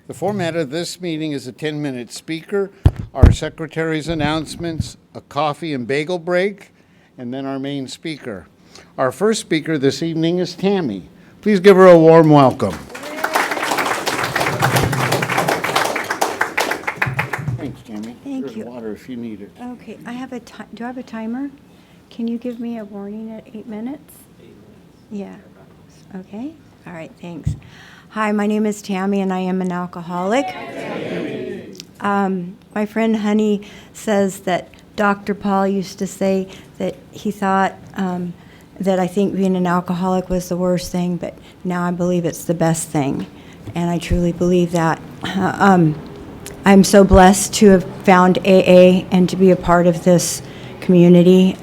The format of this meeting is a 10-minute speaker, our secretary's announcements, a coffee and bagel break, and then our main speaker. Our first speaker this evening is Tammy. Please give her a warm welcome. Thanks, Tammy. Thank There's you. water if you need it. Okay, I have do I have a timer? Can you give me a warning at 8 minutes? 8 minutes. Yeah. Okay. All right, thanks. Hi, my name is Tammy, and I am an alcoholic. My friend Honey says that Dr. Paul used to say that he thought that I think being an alcoholic was the worst thing, but now I believe it's the best thing, and I truly believe that. I'm so blessed to have found AA and to be a part of this community.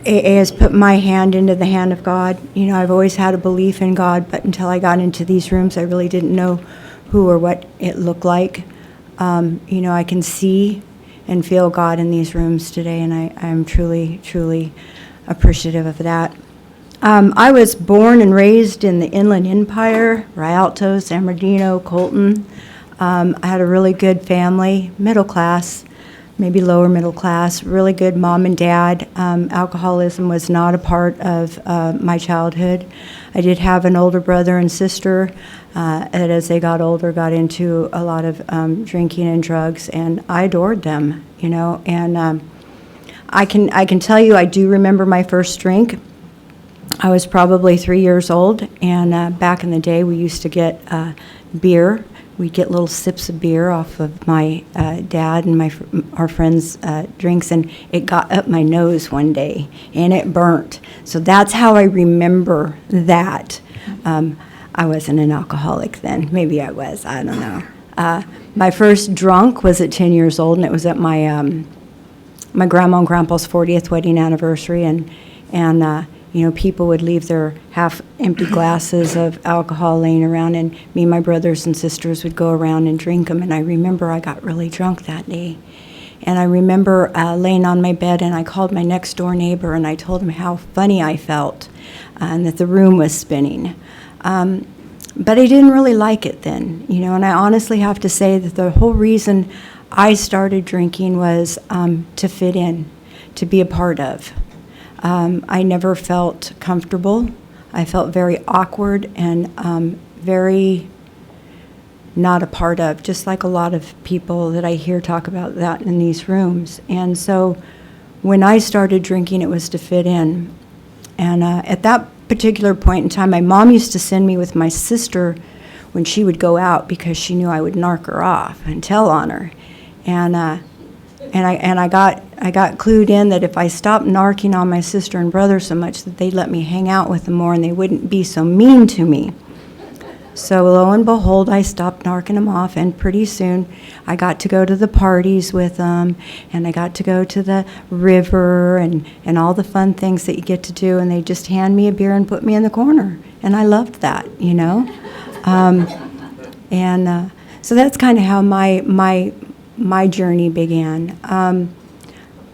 AA has put my hand into the hand of God. You know, I've always had a belief in God, but until I got into these rooms, I really didn't know who or what it looked like. I can see and feel God in these rooms today, and I'm truly, truly appreciative of that. I was born and raised in the Inland Empire, Rialto, San Bernardino, Colton. I had a really good family, middle class, maybe lower middle class, really good mom and dad. Alcoholism was not a part of my childhood. I did have an older brother and sister that as they got older got into a lot of drinking and drugs, and I adored them, and I can tell you I do remember my first drink. I was probably 3 years old, and back in the day we used to get beer. We'd get little sips of beer off of my dad and our friends' drinks, and it got up my nose one day, and it burnt. So that's how I remember that. I wasn't an alcoholic then. Maybe I was. I don't know. My first drunk was at 10 years old, and it was at my grandma and grandpa's 40th wedding anniversary, and people would leave their half-empty glasses of alcohol laying around, and me and my brothers and sisters would go around and drink them. And I remember I got really drunk that day. And I remember laying on my bed, and I called my next-door neighbor, and I told him how funny I felt and that the room was spinning. But I didn't really like it then, and I honestly have to say that the whole reason I started drinking was to fit in, to be a part of. I never felt comfortable. I felt very awkward and very not a part of, just like a lot of people that I hear talk about that in these rooms. And so when I started drinking, it was to fit in. And at that particular point in time, my mom used to send me with my sister when she would go out because she knew I would narc her off and tell on her. And I got clued in that if I stopped narking on my sister and brother so much that they'd let me hang out with them more and they wouldn't be so mean to me. So lo and behold, I stopped narking them off, and pretty soon I got to go to the parties with them, and I got to go to the river and all the fun things that you get to do, and they just hand me a beer and put me in the corner, and I loved that, So that's kind of how my journey began.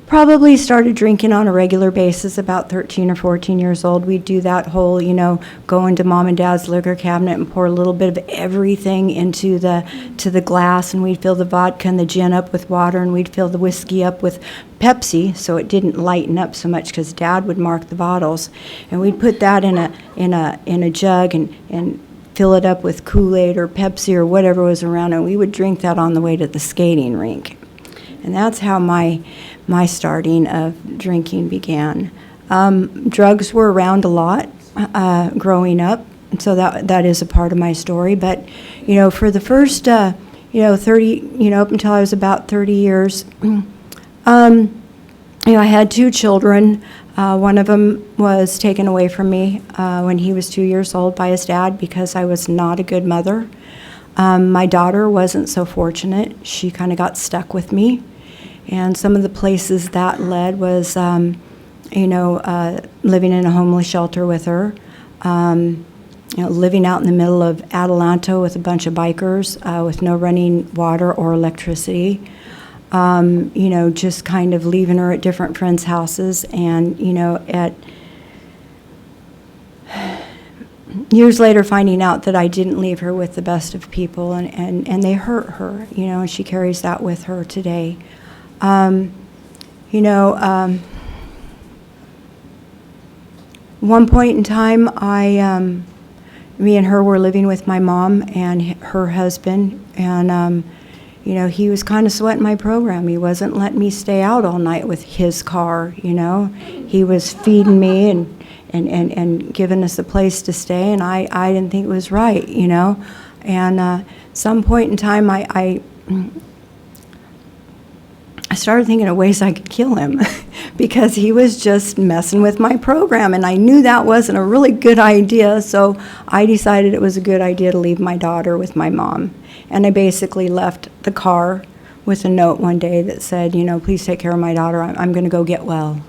Probably started drinking on a regular basis about 13 or 14 years old. We'd do that whole, go into mom and dad's liquor cabinet and pour a little bit of everything into the glass, and we'd fill the vodka and the gin up with water, and we'd fill the whiskey up with Pepsi so it didn't lighten up so much because Dad would mark the bottles, and we'd put that in a jug and fill it up with Kool-Aid or Pepsi or whatever was around, and we would drink that on the way to the skating rink. And that's how my starting of drinking began. Drugs were around a lot growing up, so that is a part of my story. But, for the first, 30, up until I was about 30 years, I had 2 children. One of them was taken away from me when he was 2 years old by his dad because I was not a good mother. My daughter wasn't so fortunate. She kind of got stuck with me. And some of the places that led was, living in a homeless shelter with her, living out in the middle of Adelanto with a bunch of bikers with no running water or electricity. Just kind of leaving her at different friends' houses, and years later finding out that I didn't leave her with the best of people, and they hurt her, and she carries that with her today. One point in time, me and her were living with my mom and her husband, and he was kind of sweating my program. He wasn't letting me stay out all night with his car. He was feeding me and giving us a place to stay, and I didn't think it was right. And some point in time, I started thinking of ways I could kill him because he was just messing with my program, and I knew that wasn't a really good idea, so I decided it was a good idea to leave my daughter with my mom. And I basically left the car with a note one day that said, please take care of my daughter. I'm going to go get well.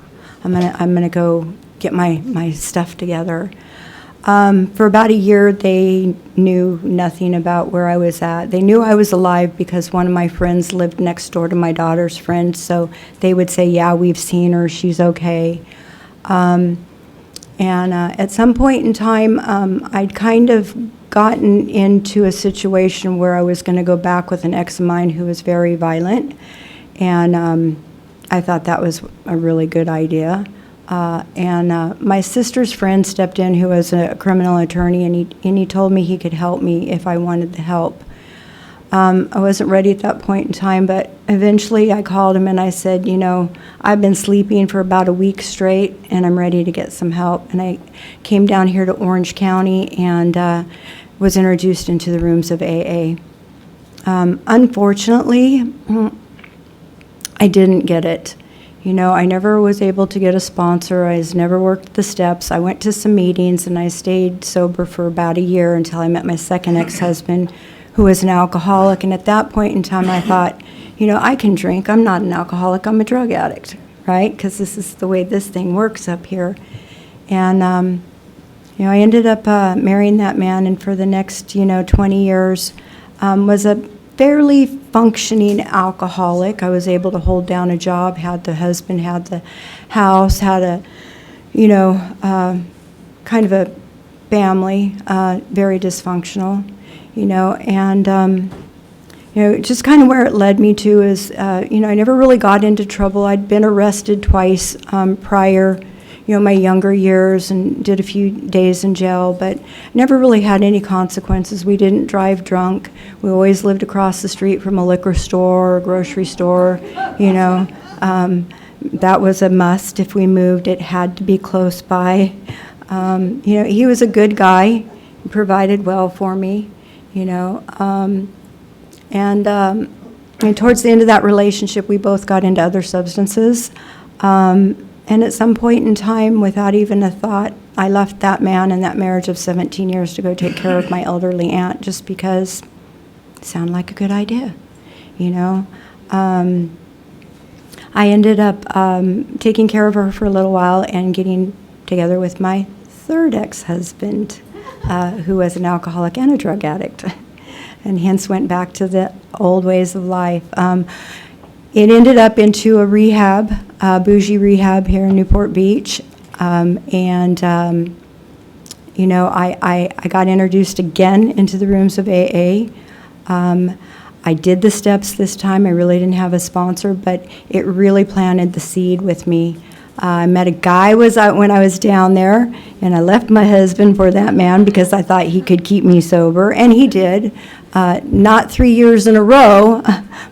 I'm going to go get my stuff together. For about a year, they knew nothing about where I was at. They knew I was alive because one of my friends lived next door to my daughter's friend, so they would say, yeah, we've seen her, she's okay. And at some point in time, I'd kind of gotten into a situation where I was going to go back with an ex of mine who was very violent, and I thought that was a really good idea. And my sister's friend stepped in, who was a criminal attorney, and he told me he could help me if I wanted the help. I wasn't ready at that point in time, but eventually I called him and I said, I've been sleeping for about a week straight, and I'm ready to get some help. And I came down here to Orange County and was introduced into the rooms of AA. Unfortunately, I didn't get it. I never was able to get a sponsor. I never worked the steps. I went to some meetings, and I stayed sober for about a year until I met my second ex-husband, who was an alcoholic. And at that point in time, I thought, I can drink. I'm not an alcoholic. I'm a drug addict, right? Because this is the way this thing works up here. And, I ended up marrying that man, and for the next, 20 years, was a fairly functioning alcoholic. I was able to hold down a job, had the husband, had the house, had a, kind of a family, very dysfunctional, and, just kind of where it led me to is, I never really got into trouble. I'd been arrested twice prior, my younger years, and did a few days in jail, but never really had any consequences. We didn't drive drunk. We always lived across the street from a liquor store or a grocery store. That was a must. If we moved, it had to be close by. He was a good guy. He provided well for me, and towards the end of that relationship, we both got into other substances. And at some point in time, without even a thought, I left that man and that marriage of 17 years to go take care of my elderly aunt, just because it sounded like a good idea, I ended up taking care of her for a little while and getting together with my third ex-husband, who was an alcoholic and a drug addict, and hence went back to the old ways of life. It ended up into a rehab, bougie rehab here in Newport Beach, I got introduced again into the rooms of AA. I did the steps this time. I really didn't have a sponsor, but it really planted the seed with me. I met a guy when I was down there, and I left my husband for that man because I thought he could keep me sober, and he did. Not 3 years in a row,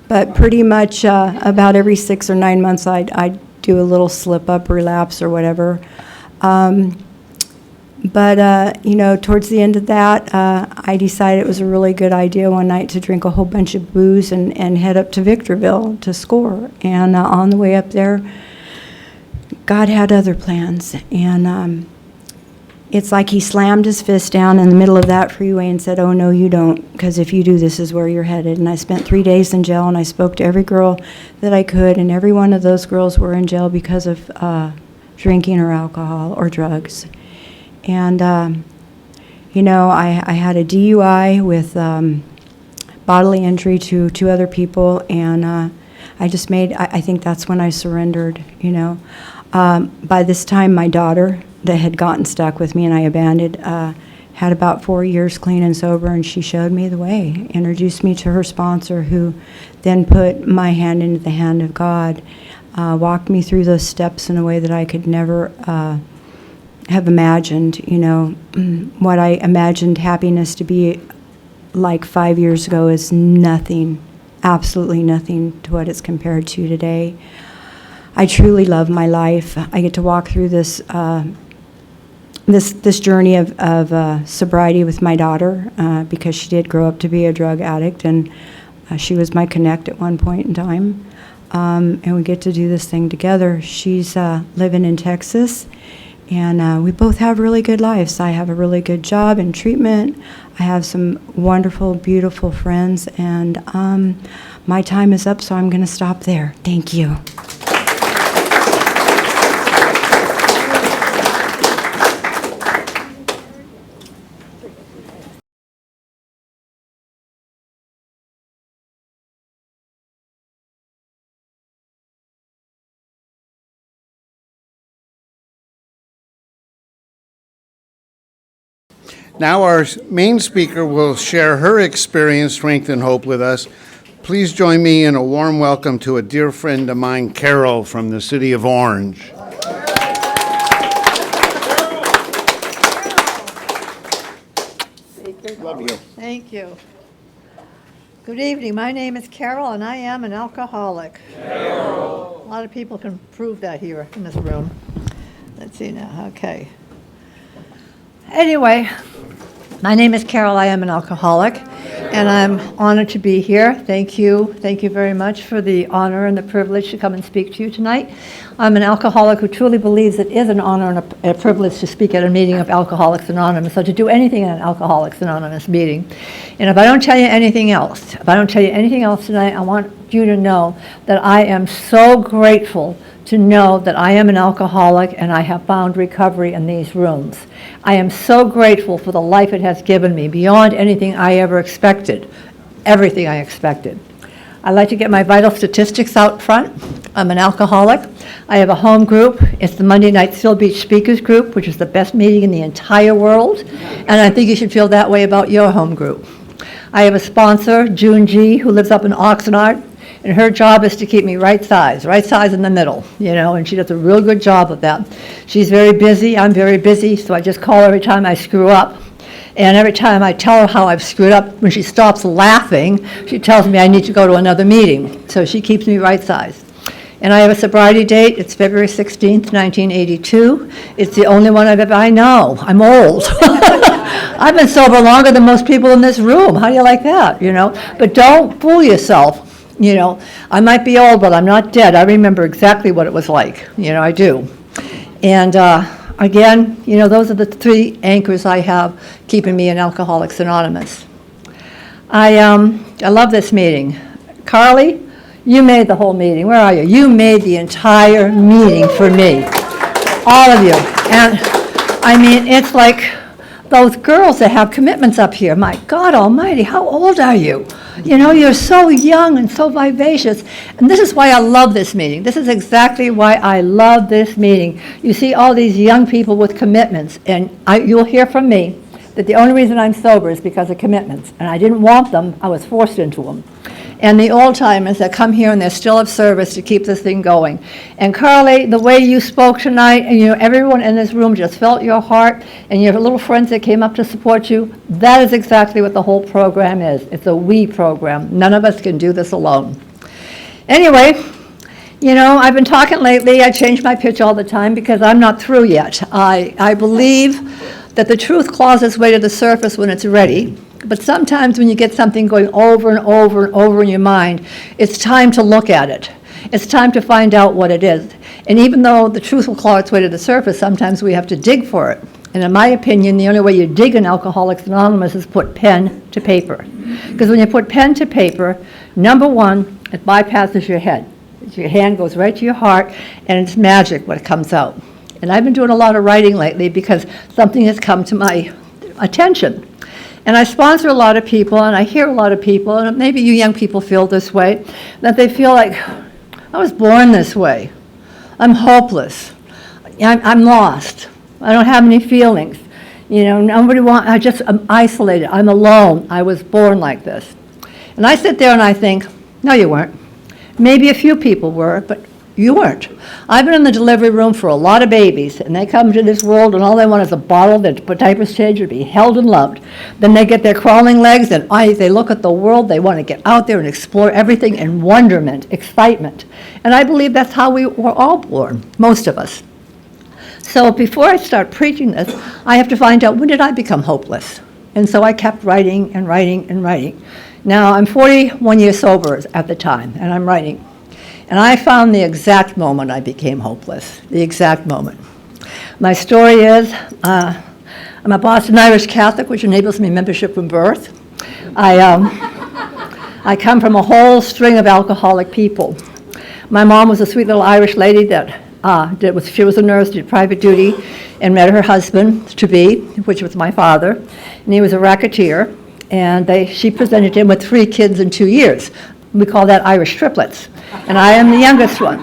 but pretty much about every 6 or 9 months I'd do a little slip-up, relapse, or whatever. Towards the end of that, I decided it was a really good idea one night to drink a whole bunch of booze and head up to Victorville to score. And on the way up there, God had other plans, and it's like he slammed his fist down in the middle of that freeway and said, "Oh, no, you don't, because if you do, this is where you're headed." And I spent 3 days in jail, and I spoke to every girl that I could, and every one of those girls were in jail because of drinking or alcohol or drugs. And, I had a DUI with bodily injury to 2 other people, and I think that's when I surrendered, By this time, my daughter that had gotten stuck with me and I abandoned had about 4 years clean and sober, and she showed me the way, introduced me to her sponsor, who then put my hand into the hand of God, walked me through those steps in a way that I could never have imagined. What I imagined happiness to be like 5 years ago is nothing, absolutely nothing to what it's compared to today. I truly love my life. I get to walk through this this journey of sobriety with my daughter, because she did grow up to be a drug addict, and she was my connect at one point in time. And we get to do this thing together. She's living in Texas, and we both have really good lives. I have a really good job in treatment. I have some wonderful, beautiful friends, and my time is up, so I'm going to stop there. Thank you. Now our main speaker will share her experience, strength, and hope with us. Please join me in a warm welcome to a dear friend of mine, Carol, from the city of Orange. Love you. Thank you. Good evening. My name is Carol, and I am an alcoholic. Carol. A lot of people can prove that here in this room. Let's see now. Okay. Anyway, my name is Carol. I am an alcoholic, and I'm honored to be here. Thank you. Thank you very much for the honor and the privilege to come and speak to you tonight. I'm an alcoholic who truly believes it is an honor and a privilege to speak at a meeting of Alcoholics Anonymous, or to do anything at an Alcoholics Anonymous meeting. And if I don't tell you anything else, tonight, I want you to know that I am so grateful to know that I am an alcoholic and I have found recovery in these rooms. I am so grateful for the life it has given me, beyond anything I ever expected, everything I expected. I like to get my vital statistics out front. I'm an alcoholic. I have a home group. It's the Monday Night Still Beach Speakers Group, which is the best meeting in the entire world, and I think you should feel that way about your home group. I have a sponsor, June G., who lives up in Oxnard, and her job is to keep me right size in the middle, and she does a real good job of that. She's very busy, I'm very busy, so I just call her every time I screw up. And every time I tell her how I've screwed up, when she stops laughing, she tells me I need to go to another meeting. So she keeps me right sized. And I have a sobriety date. It's February 16th, 1982. It's the only one I know. I'm old. I've been sober longer than most people in this room. How do you like that, But don't fool yourself. I might be old, but I'm not dead. I remember exactly what it was like. I do. And again, those are the three anchors I have keeping me in Alcoholics Anonymous. I love this meeting. Carly, you made the whole meeting. Where are you? You made the entire meeting for me. All of you. And I mean, it's like those girls that have commitments up here. My God almighty, how old are you? You're so young and so vivacious. And this is why I love this meeting. This is exactly why I love this meeting. You see all these young people with commitments, and you'll hear from me that the only reason I'm sober is because of commitments. And I didn't want them, I was forced into them. And the old-timers that come here and they're still of service to keep this thing going. And Carly, the way you spoke tonight, and everyone in this room just felt your heart, and your little friends that came up to support you, that is exactly what the whole program is. It's a we program. None of us can do this alone. Anyway, I've been talking lately. I change my pitch all the time because I'm not through yet. I believe that the truth claws its way to the surface when it's ready. But sometimes when you get something going over and over and over in your mind, it's time to look at it. It's time to find out what it is. And even though the truth will claw its way to the surface, sometimes we have to dig for it. And in my opinion, the only way you dig in Alcoholics Anonymous is put pen to paper. Because when you put pen to paper, number one, it bypasses your head. Your hand goes right to your heart, and it's magic what comes out. And I've been doing a lot of writing lately because something has come to my attention. And I sponsor a lot of people, and I hear a lot of people, and maybe you young people feel this way, that they feel like, I was born this way. I'm hopeless. I'm lost. I don't have any feelings. I'm isolated, I'm alone, I was born like this. And I sit there and I think, no, you weren't. Maybe a few people were, but you weren't. I've been in the delivery room for a lot of babies, and they come to this world and all they want is a bottle, their diapers changed, to be held and loved. Then they get their crawling legs and they look at the world, they want to get out there and explore everything in wonderment, excitement. And I believe that's how we were all born, most of us. So before I start preaching this, I have to find out, when did I become hopeless? And so I kept writing and writing and writing. Now, I'm 41 years sober at the time, and I'm writing. And I found the exact moment I became hopeless, the exact moment. My story is, I'm a Boston Irish Catholic, which enables me membership from birth. I come from a whole string of alcoholic people. My mom was a sweet little Irish lady that she was a nurse, did private duty, and met her husband-to-be, which was my father, and he was a racketeer, and she presented him with 3 kids in 2 years. We call that Irish triplets, and I am the youngest one.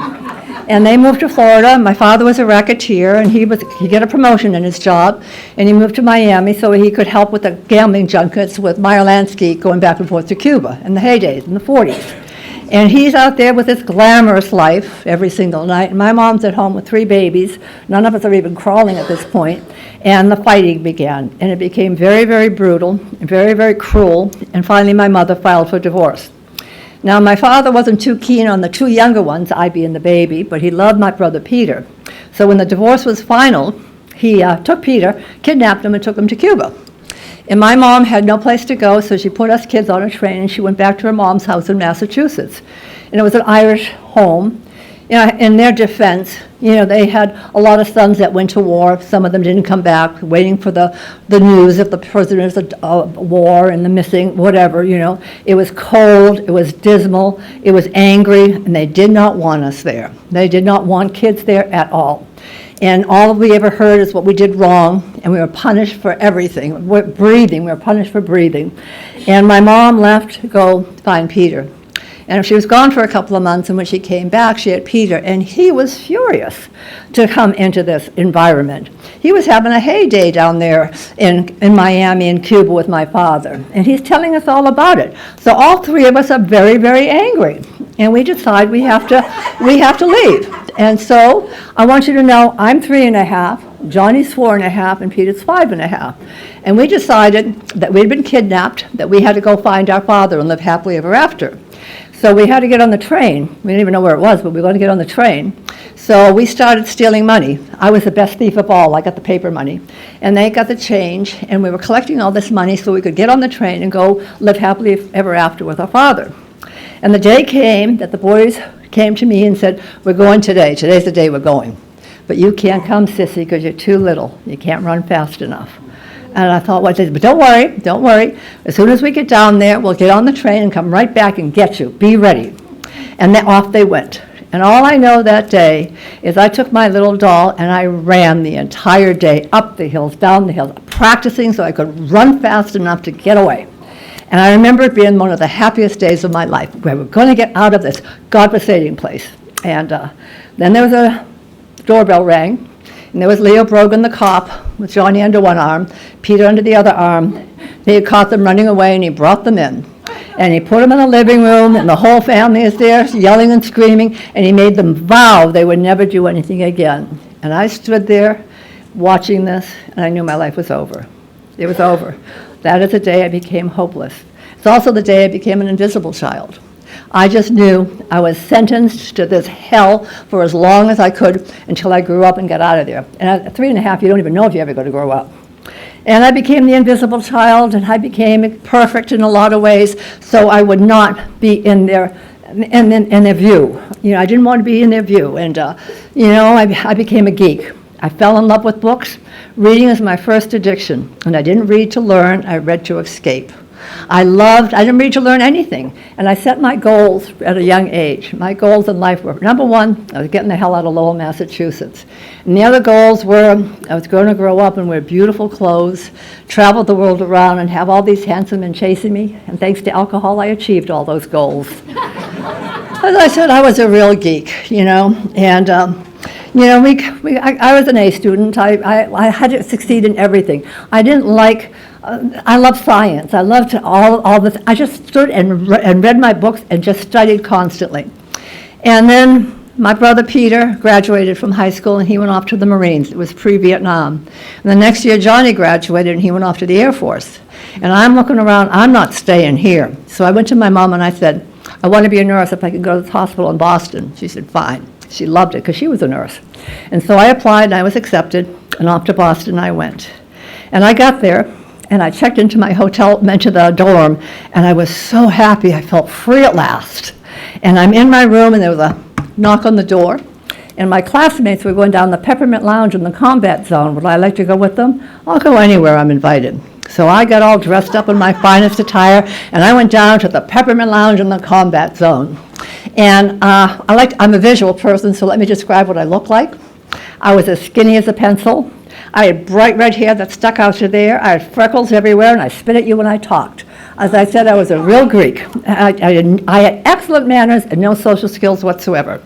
And they moved to Florida. My father was a racketeer, and he got a promotion in his job, and he moved to Miami so he could help with the gambling junkets with Meyer Lansky going back and forth to Cuba in the heydays, in the 40s. And he's out there with his glamorous life every single night. And my mom's at home with 3 babies. None of us are even crawling at this point. And the fighting began. And it became very, very brutal, and very, very cruel. And finally, my mother filed for divorce. Now, my father wasn't too keen on the 2 younger ones, I being the baby, but he loved my brother Peter. So when the divorce was final, he took Peter, kidnapped him, and took him to Cuba. And my mom had no place to go, so she put us kids on a train, and she went back to her mom's house in Massachusetts. And it was an Irish home. In their defense, they had a lot of sons that went to war. Some of them didn't come back, waiting for the news of the prisoners of war and the missing, whatever, It was cold, it was dismal, it was angry, and they did not want us there. They did not want kids there at all. And all we ever heard is what we did wrong, and we were punished for everything. We were punished for breathing. And my mom left to go find Peter. And she was gone for a couple of months, and when she came back, she had Peter, and he was furious to come into this environment. He was having a heyday down there in Miami and Cuba with my father, and he's telling us all about it. So all 3 of us are very, very angry, and we decide we have to leave. And so I want you to know I'm 3.5, Johnny's 4.5, and Peter's 5.5. And we decided that we'd been kidnapped, that we had to go find our father and live happily ever after. So we had to get on the train. We didn't even know where it was, but we were going to get on the train. So we started stealing money. I was the best thief of all. I got the paper money. And they got the change, and we were collecting all this money so we could get on the train and go live happily ever after with our father. And the day came that the boys came to me and said, we're going today. Today's the day we're going. But you can't come, sissy, because you're too little. You can't run fast enough. And I thought, but don't worry. As soon as we get down there, we'll get on the train and come right back and get you. Be ready. And then off they went. And all I know that day is I took my little doll and I ran the entire day, up the hills, down the hills, practicing so I could run fast enough to get away. And I remember it being one of the happiest days of my life. We were going to get out of this godforsaken place. And then there was a doorbell rang. And there was Leo Brogan, the cop, with Johnny under one arm, Peter under the other arm. He had caught them running away, and he brought them in. And he put them in the living room, and the whole family is there yelling and screaming, and he made them vow they would never do anything again. And I stood there watching this, and I knew my life was over. It was over. That is the day I became hopeless. It's also the day I became an invisible child. I just knew I was sentenced to this hell for as long as I could until I grew up and got out of there. And at 3.5, you don't even know if you're ever going to grow up. And I became the invisible child, and I became perfect in a lot of ways, so I would not be in their view. I didn't want to be in their view. And, I became a geek. I fell in love with books. Reading is my first addiction. And I didn't read to learn, I read to escape. I didn't read to learn anything, and I set my goals at a young age. My goals in life were, number 1, I was getting the hell out of Lowell, Massachusetts. And the other goals were, I was going to grow up and wear beautiful clothes, travel the world around, and have all these handsome men chasing me. And thanks to alcohol, I achieved all those goals. As I said, I was a real geek, and You know, I was an A student. I had to succeed in everything. I didn't like, I love science. I loved all this. I just stood and read my books and just studied constantly. And then my brother Peter graduated from high school and he went off to the Marines. It was pre-Vietnam. And the next year Johnny graduated and he went off to the Air Force. And I'm looking around, I'm not staying here. So I went to my mom and I said, I want to be a nurse if I could go to this hospital in Boston. She said, fine. She loved it because she was a nurse. And so I applied and I was accepted, and off to Boston I went. And I got there and I checked into my hotel, into the dorm, and I was so happy. I felt free at last. And I'm in my room and there was a knock on the door. And my classmates were going down the Peppermint Lounge in the combat zone. Would I like to go with them? I'll go anywhere I'm invited. So I got all dressed up in my finest attire, and I went down to the Peppermint Lounge in the combat zone. And I'm a visual person, so let me describe what I look like. I was as skinny as a pencil. I had bright red hair that stuck out to there. I had freckles everywhere, and I spit at you when I talked. As I said, I was a real Greek. I had excellent manners and no social skills whatsoever.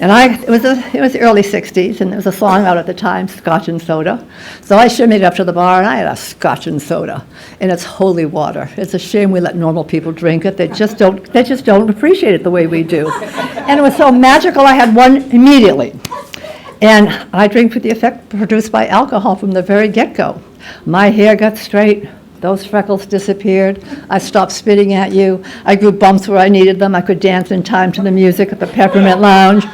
And it was the early 60s, and there was a song out at the time, Scotch and Soda. So I shimmied up to the bar, and I had a Scotch and Soda, and it's holy water. It's a shame we let normal people drink it. They just don't appreciate it the way we do. And it was so magical, I had one immediately. And I drink for the effect produced by alcohol from the very get-go. My hair got straight. Those freckles disappeared. I stopped spitting at you. I grew bumps where I needed them. I could dance in time to the music at the Peppermint Lounge.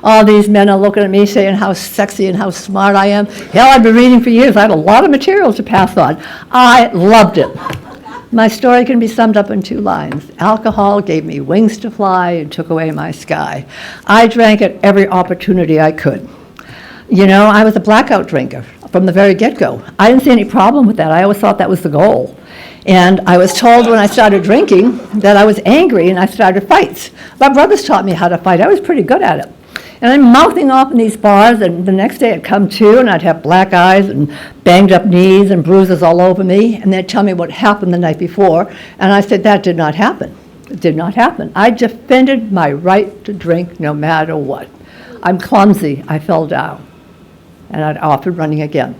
All these men are looking at me saying how sexy and how smart I am. Hell, I've been reading for years. I had a lot of material to pass on. I loved it. My story can be summed up in 2 lines. Alcohol gave me wings to fly and took away my sky. I drank at every opportunity I could. You know, I was a blackout drinker from the very get-go. I didn't see any problem with that. I always thought that was the goal. And I was told when I started drinking that I was angry and I started fights. My brothers taught me how to fight. I was pretty good at it. And I'm mouthing off in these bars, and the next day I'd come to and I'd have black eyes and banged up knees and bruises all over me, and they'd tell me what happened the night before, and I said, that did not happen. It did not happen. I defended my right to drink no matter what. I'm clumsy. I fell down. And I'd often running again.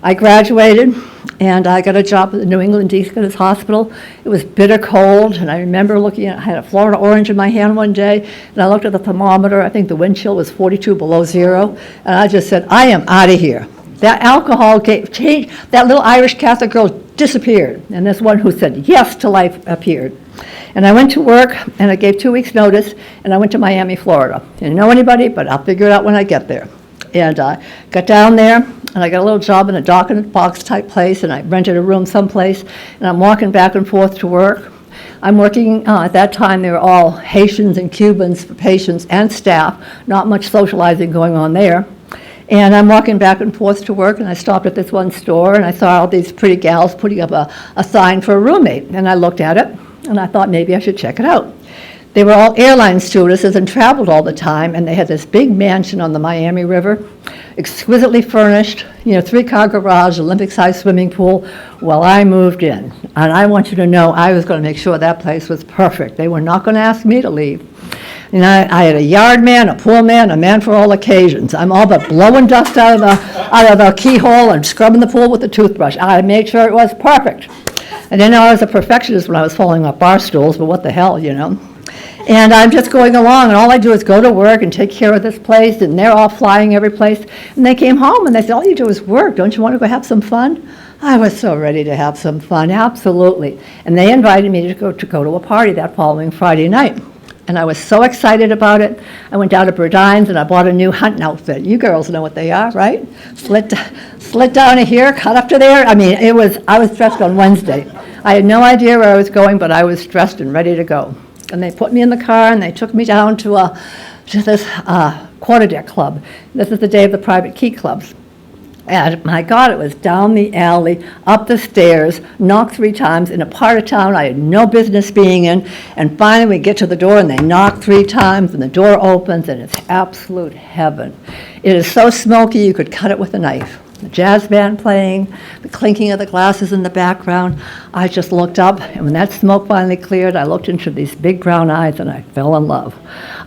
I graduated, and I got a job at the New England Deaconess Hospital. It was bitter cold, and I remember looking at, I had a Florida orange in my hand one day, and I looked at the thermometer. I think the wind chill was 42 below zero, and I just said, I am out of here. That alcohol changed, that little Irish Catholic girl disappeared, and this one who said yes to life appeared. And I went to work, and I gave 2 weeks' notice, and I went to Miami, Florida. Didn't know anybody, but I'll figure it out when I get there. And I got down there, and I got a little job in a dock in a box type place, and I rented a room someplace, and I'm walking back and forth to work. I'm working, at that time they were all Haitians and Cubans for patients and staff, not much socializing going on there. And I'm walking back and forth to work, and I stopped at this one store, and I saw all these pretty gals putting up a sign for a roommate, and I looked at it, and I thought maybe I should check it out. They were all airline stewardesses and traveled all the time, and they had this big mansion on the Miami River, exquisitely furnished, 3-car garage, Olympic-sized swimming pool. Well, I moved in, and I want you to know I was going to make sure that place was perfect. They were not going to ask me to leave. And I had a yard man, a pool man, a man for all occasions. I'm all but blowing dust out of the keyhole and scrubbing the pool with a toothbrush. I made sure it was perfect. I didn't know I was a perfectionist when I was falling off bar stools, but what the hell, And I'm just going along, and all I do is go to work and take care of this place, and they're all flying every place. And they came home, and they said, all you do is work. Don't you want to go have some fun? I was so ready to have some fun, absolutely. And they invited me to go to a party that following Friday night. And I was so excited about it. I went down to Burdine's, and I bought a new hunting outfit. You girls know what they are, right? Slit down to here, cut up to there. I mean, I was dressed on Wednesday. I had no idea where I was going, but I was dressed and ready to go. And they put me in the car, and they took me down to this quarterdeck club. This is the day of the private key clubs. And my God, it was down the alley, up the stairs, knocked 3 times in a part of town I had no business being in. And finally we get to the door, and they knock 3 times, and the door opens, and it's absolute heaven. It is so smoky you could cut it with a knife. the jazz band playing, the clinking of the glasses in the background. I just looked up, and when that smoke finally cleared, I looked into these big brown eyes, and I fell in love.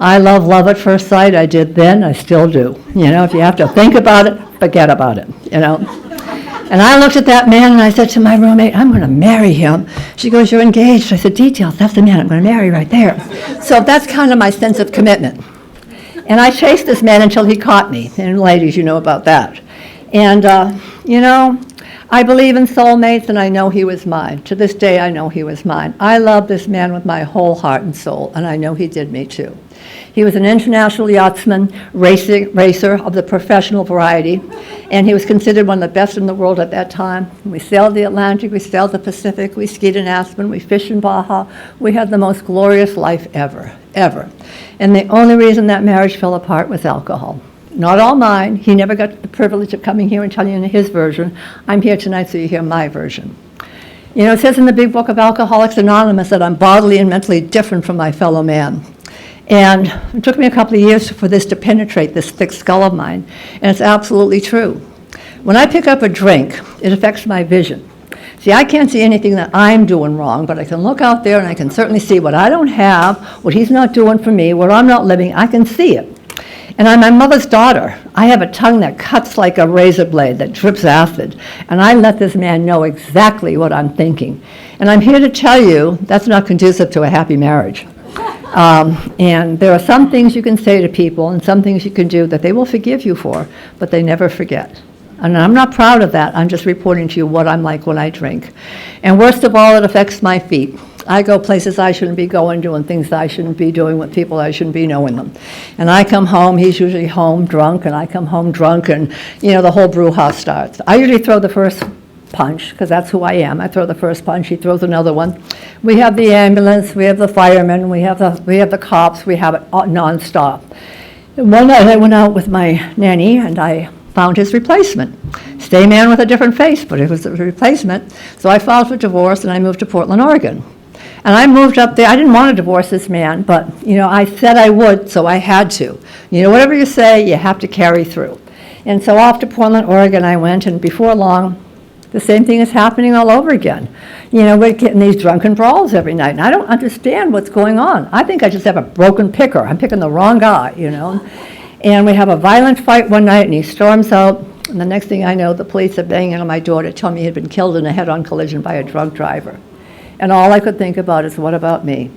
I love love at first sight. I did then, I still do. If you have to think about it, forget about it, And I looked at that man, and I said to my roommate, I'm going to marry him. She goes, you're engaged. I said, details, that's the man I'm going to marry right there. So that's kind of my sense of commitment. And I chased this man until he caught me. And ladies, you know about that. And, I believe in soulmates, and I know he was mine. To this day, I know he was mine. I love this man with my whole heart and soul, and I know he did me too. He was an international yachtsman, racer of the professional variety, and he was considered one of the best in the world at that time. We sailed the Atlantic, we sailed the Pacific, we skied in Aspen, we fished in Baja. We had the most glorious life ever, ever. And the only reason that marriage fell apart was alcohol. Not all mine. He never got the privilege of coming here and telling you his version. I'm here tonight so you hear my version. It says in the big book of Alcoholics Anonymous that I'm bodily and mentally different from my fellow man. And it took me a couple of years for this to penetrate this thick skull of mine, and it's absolutely true. When I pick up a drink, it affects my vision. See, I can't see anything that I'm doing wrong, but I can look out there and I can certainly see what I don't have, what he's not doing for me, what I'm not living. I can see it. And I'm my mother's daughter. I have a tongue that cuts like a razor blade, that drips acid. And I let this man know exactly what I'm thinking. And I'm here to tell you that's not conducive to a happy marriage. And there are some things you can say to people and some things you can do that they will forgive you for, but they never forget. And I'm not proud of that. I'm just reporting to you what I'm like when I drink. And worst of all, it affects my feet. I go places I shouldn't be going, doing things that I shouldn't be doing with people I shouldn't be knowing them. And I come home, he's usually home drunk, and I come home drunk, and, the whole brouhaha starts. I usually throw the first punch, because that's who I am. I throw the first punch, he throws another one. We have the ambulance, we have the firemen, we have the cops, we have it nonstop. And one night I went out with my nanny, and I found his replacement. Same man with a different face, but it was a replacement. So I filed for divorce, and I moved to Portland, Oregon. And I moved up there. I didn't want to divorce this man, but, I said I would, so I had to. Whatever you say, you have to carry through. And so off to Portland, Oregon I went, and before long, the same thing is happening all over again. We're getting these drunken brawls every night, and I don't understand what's going on. I think I just have a broken picker. I'm picking the wrong guy, And we have a violent fight one night, and he storms out, and the next thing I know, the police are banging on my door to tell me he'd been killed in a head-on collision by a drunk driver. And all I could think about is, what about me?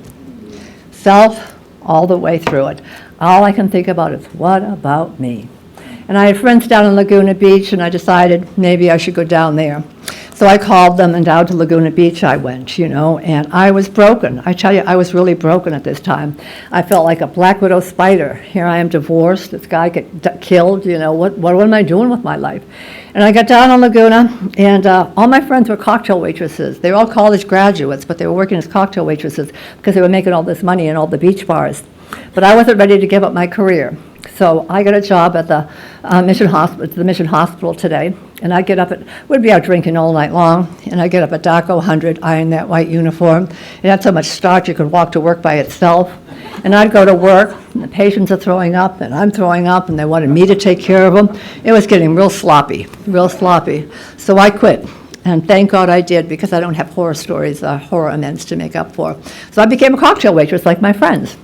Self, all the way through it. All I can think about is, what about me? And I had friends down in Laguna Beach, and I decided maybe I should go down there. So I called them, and down to Laguna Beach I went, and I was broken. I tell you, I was really broken at this time. I felt like a black widow spider. Here I am divorced, this guy get killed, what am I doing with my life? And I got down on Laguna, and all my friends were cocktail waitresses. They were all college graduates, but they were working as cocktail waitresses because they were making all this money in all the beach bars. But I wasn't ready to give up my career. So I got a job at the mission hospital today, and I get up we'd be out drinking all night long, and I get up at dark 100, iron that white uniform. It had so much starch you could walk to work by itself. And I'd go to work, and the patients are throwing up, and I'm throwing up, and they wanted me to take care of them. It was getting real sloppy. So I quit. And thank God I did, because I don't have horror stories, horror amends to make up for. So I became a cocktail waitress like my friends.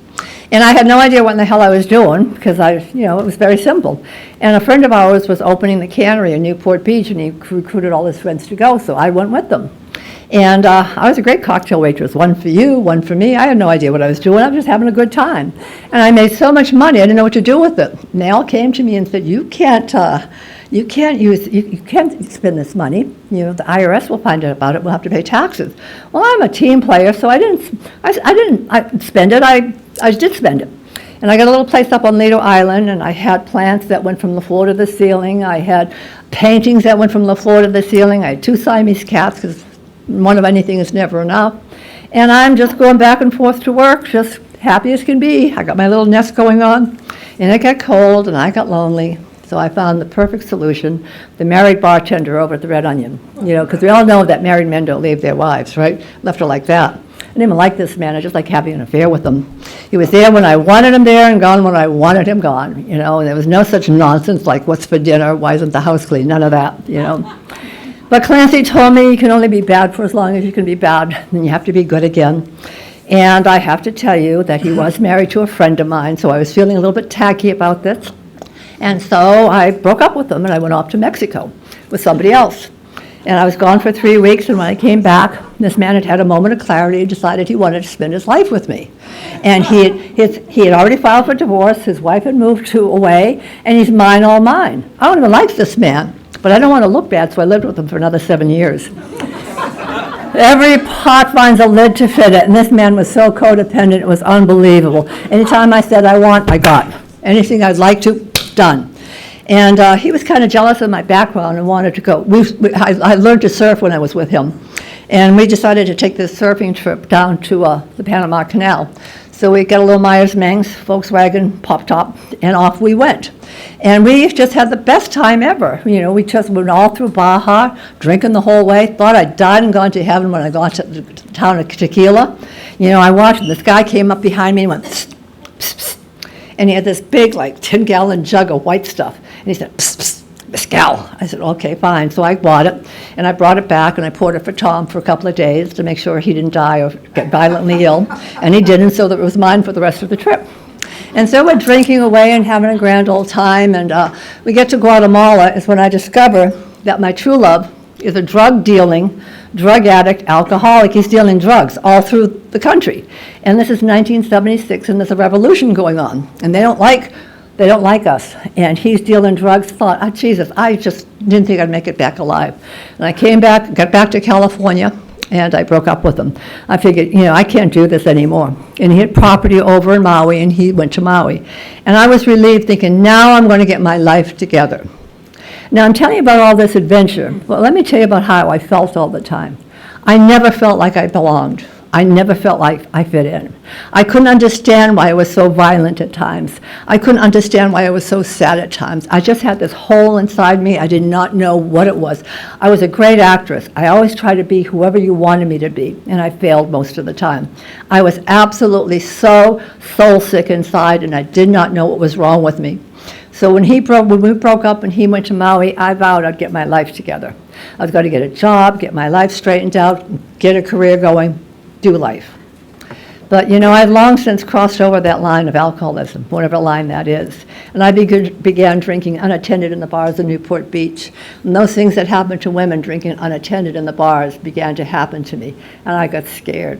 And I had no idea what in the hell I was doing, because it was very simple. And a friend of ours was opening the cannery in Newport Beach, and he recruited all his friends to go, so I went with them. And I was a great cocktail waitress, one for you, one for me. I had no idea what I was doing. I was just having a good time. And I made so much money, I didn't know what to do with it. And they all came to me and said, you can't spend this money. The IRS will find out about it. We'll have to pay taxes. Well, I'm a team player, so I didn't spend it. I did spend it. And I got a little place up on Lido Island, and I had plants that went from the floor to the ceiling. I had paintings that went from the floor to the ceiling. I had 2 Siamese cats, because one of anything is never enough. And I'm just going back and forth to work, just happy as can be. I got my little nest going on, and it got cold, and I got lonely. So I found the perfect solution, the married bartender over at the Red Onion. Because we all know that married men don't leave their wives, right? Left her like that. I didn't even like this man. I just like having an affair with him. He was there when I wanted him there and gone when I wanted him gone, you know. And there was no such nonsense like, what's for dinner? Why isn't the house clean? None of that, you know. But Clancy told me you can only be bad for as long as you can be bad, and you have to be good again. And I have to tell you that he was married to a friend of mine, so I was feeling a little bit tacky about this. And so I broke up with him, and I went off to Mexico with somebody else. And I was gone for 3 weeks, and when I came back, this man had had a moment of clarity and decided he wanted to spend his life with me. And he had already filed for divorce, his wife had moved away, and he's mine, all mine. I don't even like this man, but I don't want to look bad, so I lived with him for another 7 years. Every pot finds a lid to fit it, and this man was so codependent, it was unbelievable. Anytime I said I want, I got. Anything I'd like to, done. And he was kind of jealous of my background and wanted to go. I learned to surf when I was with him. And we decided to take this surfing trip down to the Panama Canal. So we got a little Myers-Manx Volkswagen pop top, and off we went. And we just had the best time ever. You know, we just went all through Baja, drinking the whole way. Thought I'd died and gone to heaven when I got to the town of Tequila. You know, I watched, this guy came up behind me and went, psst, psst, psst. And he had this big, like, 10-gallon jug of white stuff. And he said, psst, psst, mezcal. I said, okay, fine. So I bought it, and I brought it back, and I poured it for Tom for a couple of days to make sure he didn't die or get violently ill. And he didn't, so that it was mine for the rest of the trip. And so we're drinking away and having a grand old time, and we get to Guatemala is when I discover that my true love is a drug-dealing, drug addict, alcoholic. He's dealing drugs all through the country. And this is 1976, and there's a revolution going on. And they don't like us. And he's dealing drugs. Thought, oh, Jesus, I just didn't think I'd make it back alive. And I came back, got back to California, and I broke up with him. I figured, you know, I can't do this anymore. And he had property over in Maui, and he went to Maui. And I was relieved, thinking, now I'm going to get my life together. Now, I'm telling you about all this adventure. Well, let me tell you about how I felt all the time. I never felt like I belonged. I never felt like I fit in. I couldn't understand why I was so violent at times. I couldn't understand why I was so sad at times. I just had this hole inside me. I did not know what it was. I was a great actress. I always tried to be whoever you wanted me to be, and I failed most of the time. I was absolutely so soul sick inside, and I did not know what was wrong with me. So when we broke up and he went to Maui, I vowed I'd get my life together. I was going to get a job, get my life straightened out, get a career going, do life. But, you know, I've long since crossed over that line of alcoholism, whatever line that is. And I began drinking unattended in the bars of Newport Beach. And those things that happen to women drinking unattended in the bars began to happen to me. And I got scared.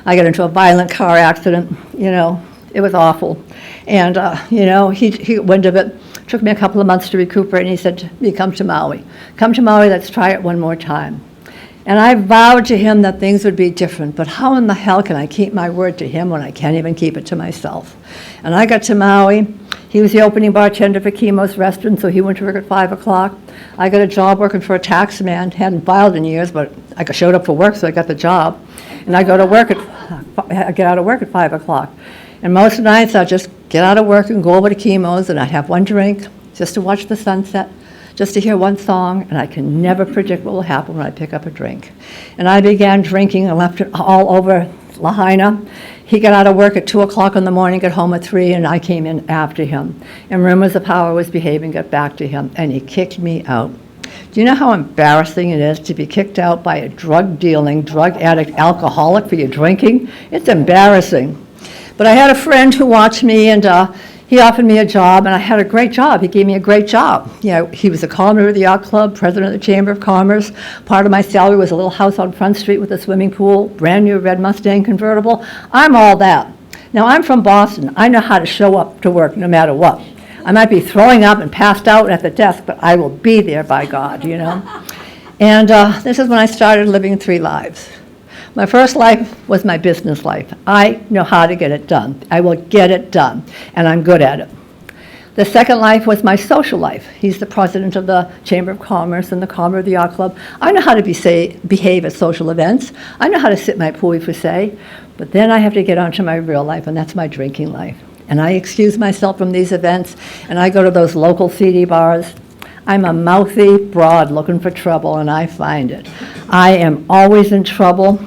I got into a violent car accident, you know. It was awful. And, you know, he got wind of it. Took me a couple of months to recuperate, and he said to me, come to Maui. Come to Maui, let's try it one more time. And I vowed to him that things would be different, but how in the hell can I keep my word to him when I can't even keep it to myself? And I got to Maui. He was the opening bartender for Chemo's restaurant, so he went to work at 5 o'clock. I got a job working for a tax man. Hadn't filed in years, but I showed up for work, so I got the job. And I get out of work at 5 o'clock. And most nights I'd just get out of work and go over to Chemo's, and I'd have one drink just to watch the sunset, just to hear one song, and I can never predict what will happen when I pick up a drink. And I began drinking and left it all over Lahaina. He got out of work at 2 o'clock in the morning, got home at 3, and I came in after him. And rumors of how I was behaving got back to him, and he kicked me out. Do you know how embarrassing it is to be kicked out by a drug-dealing, drug addict, alcoholic for your drinking? It's embarrassing. But I had a friend who watched me, and he offered me a job, and I had a great job. He gave me a great job. You know, he was a commoner of the yacht club, president of the Chamber of Commerce. Part of my salary was a little house on Front Street with a swimming pool, brand new red Mustang convertible. I'm all that. Now, I'm from Boston. I know how to show up to work no matter what. I might be throwing up and passed out at the desk, but I will be there, by God, you know. And this is when I started living 3 lives. My first life was my business life. I know how to get it done. I will get it done, and I'm good at it. The second life was my social life. He's the president of the Chamber of Commerce and the commoner of the yacht club. I know how to behave at social events. I know how to sit my pool for say. But then I have to get on to my real life, and that's my drinking life. And I excuse myself from these events, and I go to those local seedy bars. I'm a mouthy broad looking for trouble, and I find it. I am always in trouble.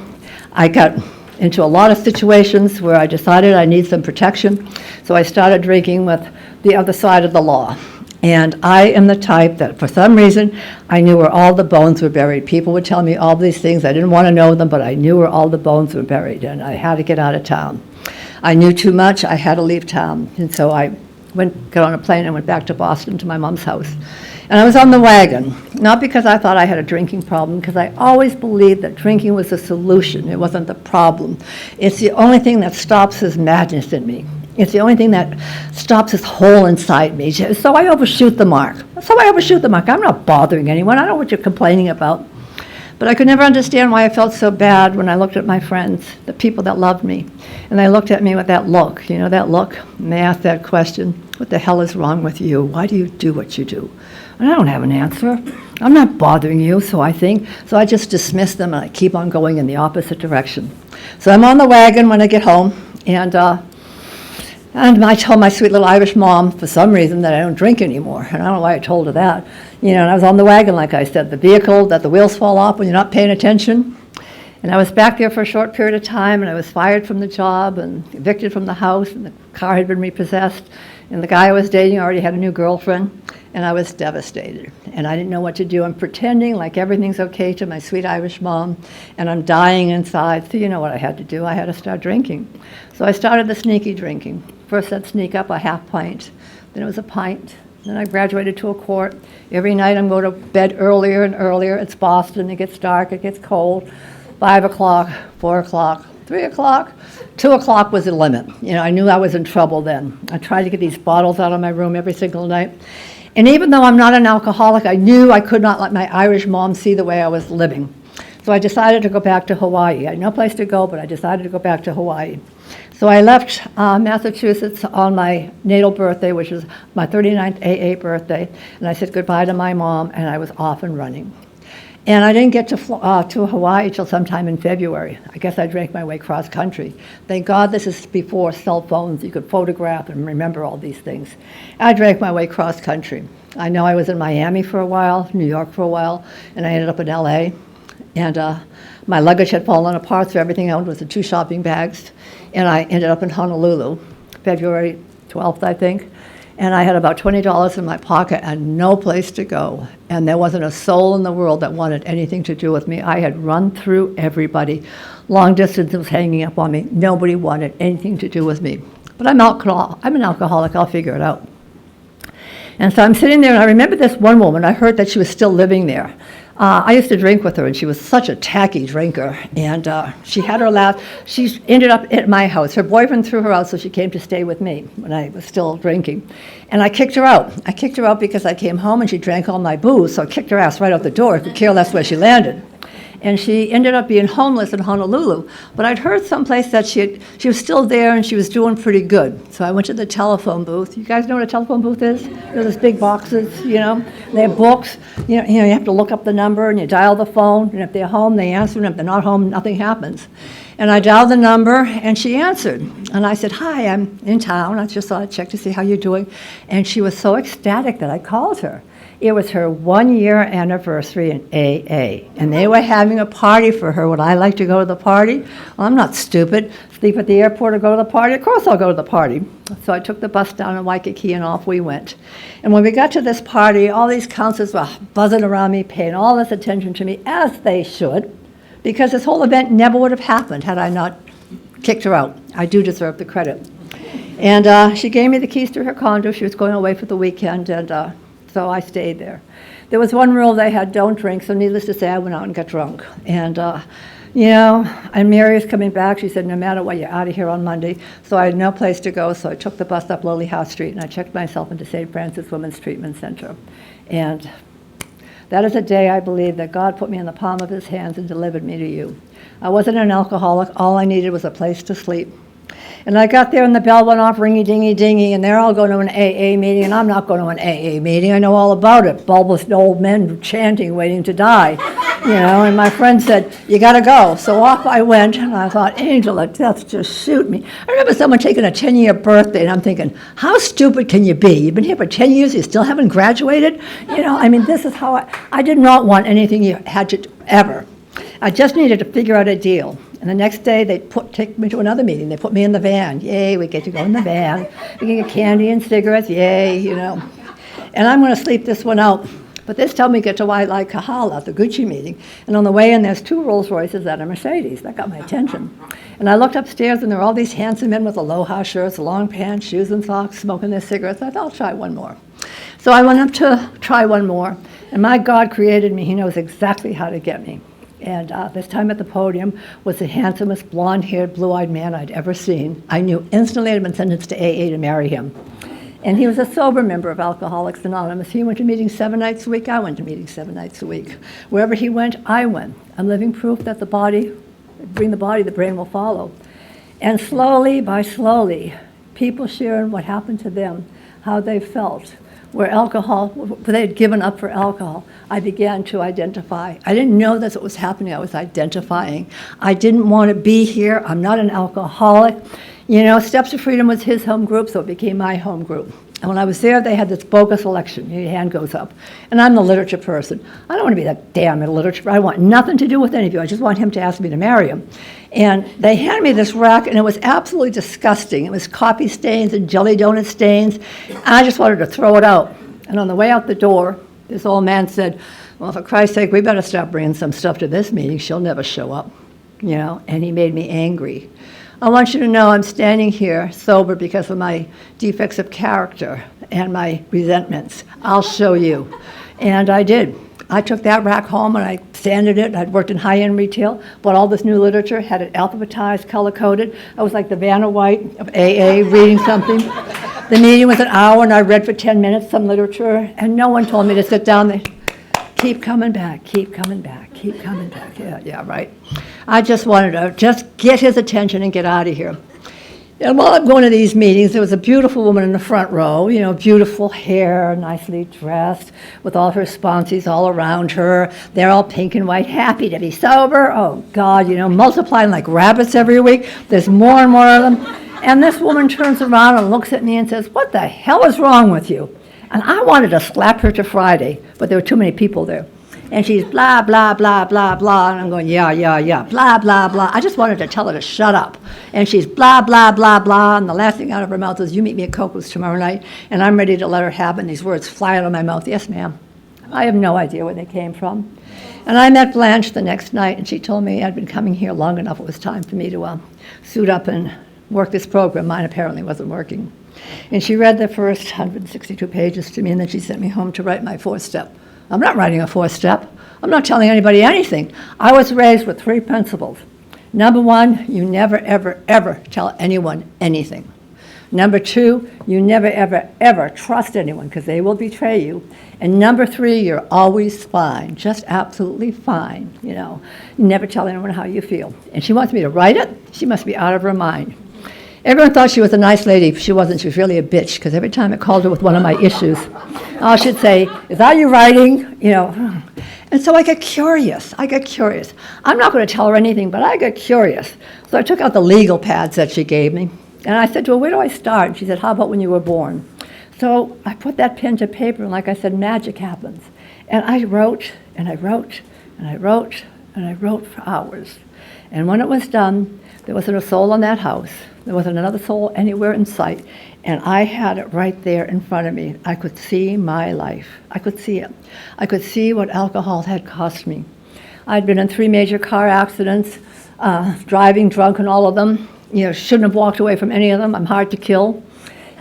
I got into a lot of situations where I decided I need some protection. So I started drinking with the other side of the law. And I am the type that, for some reason, I knew where all the bones were buried. People would tell me all these things. I didn't want to know them, but I knew where all the bones were buried, and I had to get out of town. I knew too much. I had to leave town. And so I got on a plane and went back to Boston to my mom's house. And I was on the wagon, not because I thought I had a drinking problem, because I always believed that drinking was the solution. It wasn't the problem. It's the only thing that stops this madness in me. It's the only thing that stops this hole inside me. So I overshoot the mark. I'm not bothering anyone. I don't know what you're complaining about. But I could never understand why I felt so bad when I looked at my friends, the people that loved me. And they looked at me with that look, you know, that look. And they asked that question, what the hell is wrong with you? Why do you do what you do? And I don't have an answer. I'm not bothering you, so I think. So I just dismiss them and I keep on going in the opposite direction. So I'm on the wagon when I get home, and I told my sweet little Irish mom, for some reason, that I don't drink anymore. And I don't know why I told her that. You know, and I was on the wagon, like I said, the vehicle that the wheels fall off when you're not paying attention. And I was back there for a short period of time, and I was fired from the job and evicted from the house, and the car had been repossessed. And the guy I was dating already had a new girlfriend, and I was devastated. And I didn't know what to do. I'm pretending like everything's okay to my sweet Irish mom, and I'm dying inside. So you know what I had to do. I had to start drinking. So I started the sneaky drinking. First I'd sneak up a half pint, then it was a pint, then I graduated to a quart. Every night I'm going to bed earlier and earlier. It's Boston, it gets dark, it gets cold. 5 o'clock, 4 o'clock, 3 o'clock, 2 o'clock was the limit. You know, I knew I was in trouble then. I tried to get these bottles out of my room every single night. And even though I'm not an alcoholic, I knew I could not let my Irish mom see the way I was living. So I decided to go back to Hawaii. I had no place to go, but I decided to go back to Hawaii. So I left Massachusetts on my natal birthday, which was my 39th AA birthday, and I said goodbye to my mom, and I was off and running. And I didn't get to Hawaii till sometime in February. I guess I drank my way cross country. Thank God this is before cell phones. You could photograph and remember all these things. I drank my way cross country. I know I was in Miami for a while, New York for a while, and I ended up in LA. And my luggage had fallen apart, so everything I owned was the 2 shopping bags. And I ended up in Honolulu, February 12th, I think. And I had about $20 in my pocket and no place to go. And there wasn't a soul in the world that wanted anything to do with me. I had run through everybody. Long distance was hanging up on me. Nobody wanted anything to do with me. But I'm an alcoholic. I'll figure it out. And so I'm sitting there, and I remember this one woman. I heard that she was still living there. I used to drink with her, and she was such a tacky drinker. And she had her last. She ended up at my house. Her boyfriend threw her out, so she came to stay with me when I was still drinking. And I kicked her out. I kicked her out because I came home and she drank all my booze, so I kicked her ass right out the door. I could care less where she landed. And she ended up being homeless in Honolulu. But I'd heard someplace that she was still there and she was doing pretty good. So I went to the telephone booth. You guys know what a telephone booth is? They're those big boxes, you know. They have books. You know, you have to look up the number and you dial the phone. And if they're home, they answer. And if they're not home, nothing happens. And I dialed the number and she answered. And I said, "Hi, I'm in town. I just thought I'd check to see how you're doing." And she was so ecstatic that I called her. It was her 1-year anniversary in AA, and they were having a party for her. Would I like to go to the party? Well, I'm not stupid. Sleep at the airport or go to the party? Of course I'll go to the party. So I took the bus down in Waikiki, and off we went. And when we got to this party, all these counselors were buzzing around me, paying all this attention to me, as they should, because this whole event never would have happened had I not kicked her out. I do deserve the credit. And she gave me the keys to her condo. She was going away for the weekend, and so I stayed there. There was one rule they had, don't drink, so needless to say, I went out and got drunk. And, you know, and Mary was coming back. She said, no matter what, you're out of here on Monday. So I had no place to go, so I took the bus up Lily House Street, and I checked myself into St. Francis Women's Treatment Center. And that is a day I believe that God put me in the palm of his hands and delivered me to you. I wasn't an alcoholic. All I needed was a place to sleep. And I got there and the bell went off, ringy-dingy-dingy, and they're all going to an AA meeting, and I'm not going to an AA meeting. I know all about it. Bulbous old men chanting, waiting to die, you know, and my friend said, you got to go. So off I went, and I thought, angel of death, just shoot me. I remember someone taking a 10-year birthday, and I'm thinking, how stupid can you be? You've been here for 10 years, you still haven't graduated? You know, I mean, this is how I did not want anything you had to ever. I just needed to figure out a deal. And the next day, they take me to another meeting. They put me in the van. Yay, we get to go in the van. We can get candy and cigarettes. Yay, you know. And I'm going to sleep this one out. But this time we get to Wailai Kahala, the Gucci meeting. And on the way in, there's 2 Rolls Royces and a Mercedes. That got my attention. And I looked upstairs, and there were all these handsome men with aloha shirts, long pants, shoes and socks, smoking their cigarettes. I thought, I'll try one more. So I went up to try one more. And my God created me. He knows exactly how to get me. And this time at the podium was the handsomest, blonde-haired, blue-eyed man I'd ever seen. I knew instantly I'd been sentenced to AA to marry him. And he was a sober member of Alcoholics Anonymous. He went to meetings 7 nights a week. I went to meetings 7 nights a week. Wherever he went, I went. I'm living proof that the brain will follow. And slowly by slowly, people sharing what happened to them, how they felt, where they had given up for alcohol. I began to identify. I didn't know that's what was happening. I was identifying. I didn't want to be here. I'm not an alcoholic. You know, Steps to Freedom was his home group, so it became my home group. And when I was there, they had this bogus election. Your hand goes up. And I'm the literature person. I don't want to be that damn literature. I want nothing to do with any of you. I just want him to ask me to marry him. And they handed me this rack, and it was absolutely disgusting. It was coffee stains and jelly donut stains. And I just wanted to throw it out. And on the way out the door, this old man said, well, for Christ's sake, we better stop bringing some stuff to this meeting. She'll never show up, you know. And he made me angry. I want you to know I'm standing here sober because of my defects of character and my resentments. I'll show you. And I did. I took that rack home and I sanded it. I'd worked in high-end retail, bought all this new literature, had it alphabetized, color-coded. I was like the Vanna White of AA reading something. The meeting was an hour and I read for 10 minutes some literature, and no one told me to sit down there. Keep coming back, keep coming back, keep coming back. Yeah, right. I just wanted to just get his attention and get out of here. And while I'm going to these meetings, there was a beautiful woman in the front row, you know, beautiful hair, nicely dressed, with all her sponsees all around her. They're all pink and white, happy to be sober. Oh, God, you know, multiplying like rabbits every week. There's more and more of them. And this woman turns around and looks at me and says, what the hell is wrong with you? And I wanted to slap her to Friday, but there were too many people there. And she's blah, blah, blah, blah, blah. And I'm going, yeah, blah, blah, blah. I just wanted to tell her to shut up. And she's blah, blah, blah, blah. And the last thing out of her mouth is, you meet me at Coco's tomorrow night. And I'm ready to let her have it. And these words fly out of my mouth. Yes, ma'am. I have no idea where they came from. And I met Blanche the next night, and she told me I'd been coming here long enough. It was time for me to suit up and work this program. Mine apparently wasn't working. And she read the first 162 pages to me, and then she sent me home to write my 4-step. I'm not writing a 4-step. I'm not telling anybody anything. I was raised with 3 principles. Number 1, you never, ever, ever tell anyone anything. Number 2, you never, ever, ever trust anyone because they will betray you. And number 3, you're always fine, just absolutely fine, you know. Never tell anyone how you feel. And she wants me to write it. She must be out of her mind. Everyone thought she was a nice lady. She wasn't. She was really a bitch, because every time I called her with one of my issues, I should say, is that you writing? You know. And so I got curious. I'm not going to tell her anything, but I got curious. So I took out the legal pads that she gave me, and I said to her, where do I start? And she said, how about when you were born? So I put that pen to paper, and like I said, magic happens. And I wrote, and I wrote, and I wrote, and I wrote for hours. And when it was done, there wasn't a soul in that house. There wasn't another soul anywhere in sight. And I had it right there in front of me. I could see my life. I could see it. I could see what alcohol had cost me. I'd been in 3 major car accidents, driving drunk in all of them. You know, shouldn't have walked away from any of them. I'm hard to kill.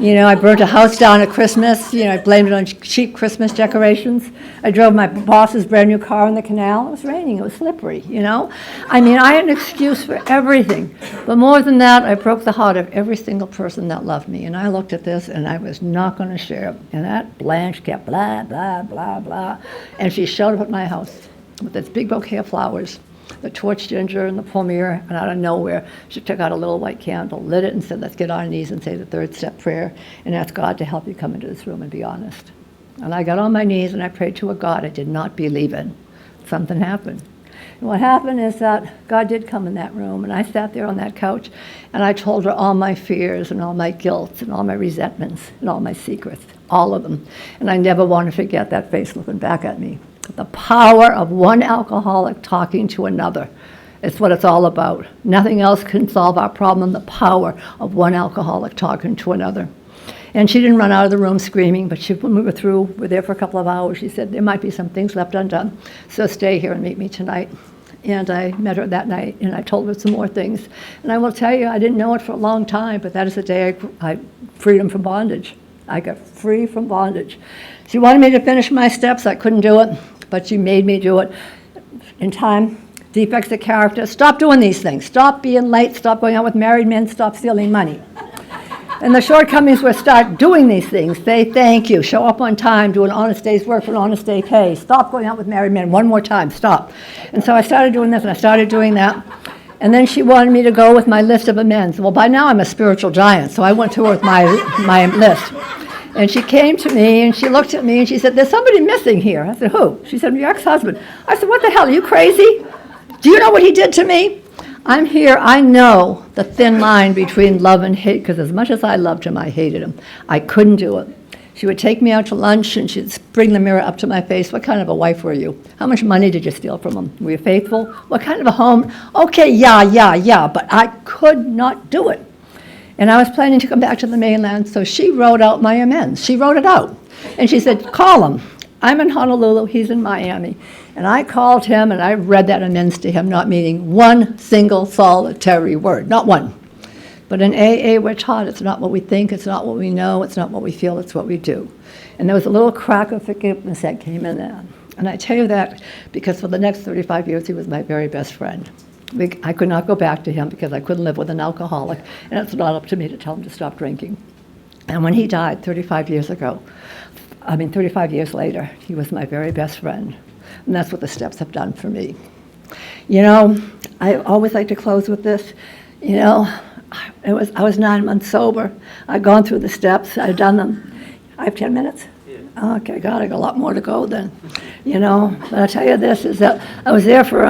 You know, I burnt a house down at Christmas. You know, I blamed it on cheap Christmas decorations. I drove my boss's brand new car in the canal. It was raining. It was slippery, you know. I mean, I had an excuse for everything. But more than that, I broke the heart of every single person that loved me. And I looked at this, and I was not going to share it. And that Blanche kept blah, blah, blah, blah. And she showed up at my house with this big bouquet of flowers, the torch ginger and the palmyra, and out of nowhere, she took out a little white candle, lit it, and said, let's get on our knees and say the 3rd step prayer and ask God to help you come into this room and be honest. And I got on my knees and I prayed to a God I did not believe in. Something happened. And what happened is that God did come in that room, and I sat there on that couch, and I told her all my fears and all my guilt and all my resentments and all my secrets, all of them. And I never want to forget that face looking back at me. The power of one alcoholic talking to another. It's what it's all about. Nothing else can solve our problem, the power of one alcoholic talking to another. And she didn't run out of the room screaming, but when we were there for a couple of hours, she said, there might be some things left undone, so stay here and meet me tonight. And I met her that night, and I told her some more things. And I will tell you, I didn't know it for a long time, but that is the day I freedom from bondage. I got free from bondage. She wanted me to finish my steps. I couldn't do it, but she made me do it in time. Defects of character. Stop doing these things. Stop being late. Stop going out with married men. Stop stealing money. And the shortcomings were start doing these things. Say thank you. Show up on time. Do an honest day's work for an honest day pay. Stop going out with married men. One more time. Stop. And so I started doing this, and I started doing that. And then she wanted me to go with my list of amends. Well, by now I'm a spiritual giant, so I went to her with my list. And she came to me, and she looked at me, and she said, there's somebody missing here. I said, who? She said, your ex-husband. I said, what the hell? Are you crazy? Do you know what he did to me? I'm here. I know the thin line between love and hate, because as much as I loved him, I hated him. I couldn't do it. She would take me out to lunch, and she'd bring the mirror up to my face. What kind of a wife were you? How much money did you steal from him? Were you faithful? What kind of a home? Okay, yeah, but I could not do it. And I was planning to come back to the mainland, so she wrote out my amends. She wrote it out. And she said, call him. I'm in Honolulu, he's in Miami. And I called him, and I read that amends to him, not meaning one single solitary word, not one. But in AA, we're taught it's not what we think, it's not what we know, it's not what we feel, it's what we do. And there was a little crack of forgiveness that came in there. And I tell you that because for the next 35 years, he was my very best friend. I could not go back to him because I couldn't live with an alcoholic, and it's not up to me to tell him to stop drinking. And when he died 35 years later, he was my very best friend. And that's what the steps have done for me. You know, I always like to close with this. You know, I was 9 months sober. I'd gone through the steps. I'd done them. I have 10 minutes? Yeah. Okay, God, I got a lot more to go then. You know, but I'll tell you this, is that I was there for,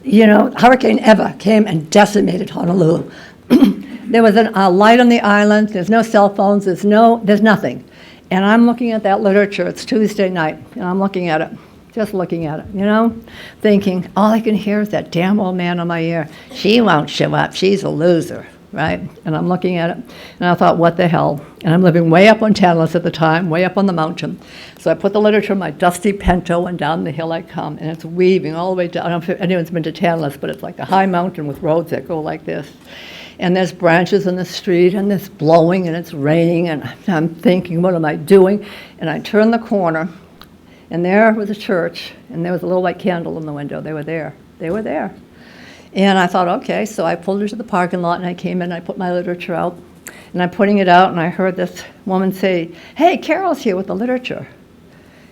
Hurricane Eva came and decimated Honolulu. There was a light on the island. There's no cell phones. There's nothing. And I'm looking at that literature. It's Tuesday night, and I'm looking at it. Just looking at it, thinking, all I can hear is that damn old man on my ear. She won't show up. She's a loser, right? And I'm looking at it, and I thought, what the hell? And I'm living way up on Tantalus at the time, way up on the mountain. So I put the literature in my dusty Pinto, and down the hill I come, and it's weaving all the way down. I don't know if anyone's been to Tantalus, but it's like a high mountain with roads that go like this. And there's branches in the street, and it's blowing, and it's raining, and I'm thinking, what am I doing? And I turn the corner, and there was a church, and there was a little white candle in the window. They were there. And I thought, okay, so I pulled into the parking lot, and I came in, and I put my literature out, and I'm putting it out, and I heard this woman say, hey, Carol's here with the literature.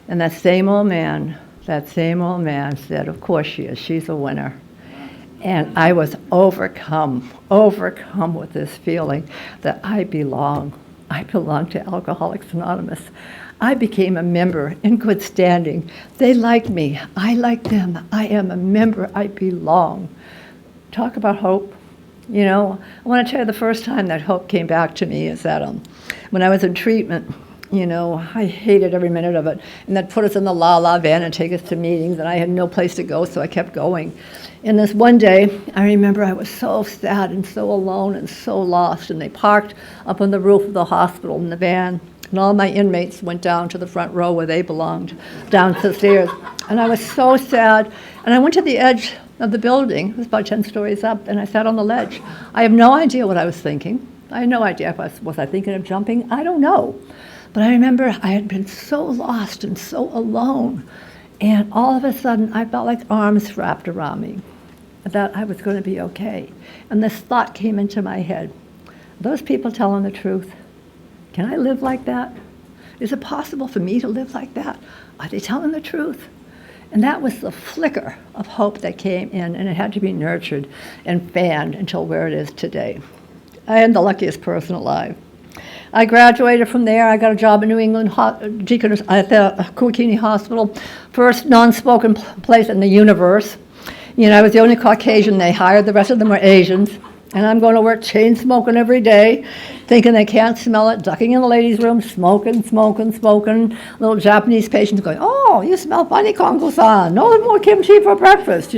And that same old man said, of course she is. She's a winner. And I was overcome with this feeling that I belong. I belong to Alcoholics Anonymous. I became a member in good standing. They like me. I like them. I am a member. I belong. Talk about hope. I want to tell you the first time that hope came back to me is that when I was in treatment, I hated every minute of it. And they'd put us in the la-la van and take us to meetings, and I had no place to go, so I kept going. And this one day, I remember I was so sad and so alone and so lost, and they parked up on the roof of the hospital in the van, and all my inmates went down to the front row where they belonged, down the stairs. And I was so sad, and I went to the edge of the building. It was about 10 stories up, and I sat on the ledge. I have no idea what I was thinking. I had no idea if was I thinking of jumping. I don't know. But I remember I had been so lost and so alone, and all of a sudden I felt like arms wrapped around me, that I was going to be okay. And this thought came into my head. Are those people telling the truth? Can I live like that? Is it possible for me to live like that? Are they telling the truth? And that was the flicker of hope that came in, and it had to be nurtured and fanned until where it is today. I am the luckiest person alive. I graduated from there. I got a job in New England at the Kuakini Hospital, first non-smoking place in the universe. I was the only Caucasian they hired. The rest of them were Asians. And I'm going to work chain smoking every day, thinking they can't smell it, ducking in the ladies' room, smoking. Little Japanese patients going, oh, you smell funny, Kongo-san. No more kimchi for breakfast,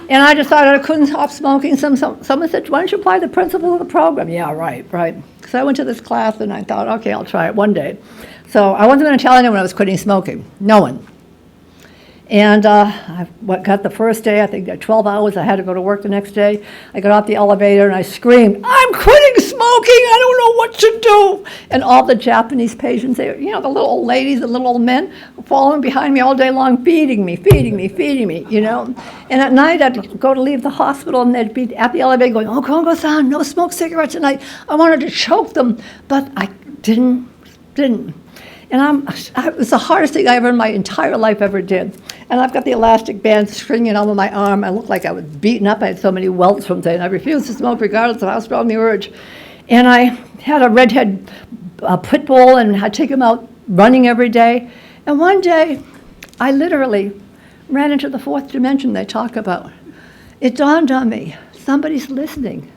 And I decided I couldn't stop smoking. Someone said, why don't you apply the principles of the program? Yeah, right. So I went to this class and I thought, okay, I'll try it one day. So I wasn't going to tell anyone I was quitting smoking. No one. And I got the first day, I think 12 hours, I had to go to work the next day. I got off the elevator and I screamed, I'm quitting smoking, I don't know what to do. And all the Japanese patients, the little old ladies and little old men following behind me all day long, feeding me. And at night I'd go to leave the hospital and they'd be at the elevator going, oh, Kongo-san, no smoke cigarettes tonight. I wanted to choke them, but I didn't. And it was the hardest thing I ever in my entire life ever did. And I've got the elastic band stringing over my arm. I looked like I was beaten up. I had so many welts from it. I refused to smoke regardless of how strong the urge. And I had a redhead pit bull and I'd take him out running every day. And one day, I literally ran into the fourth dimension they talk about. It dawned on me, somebody's listening.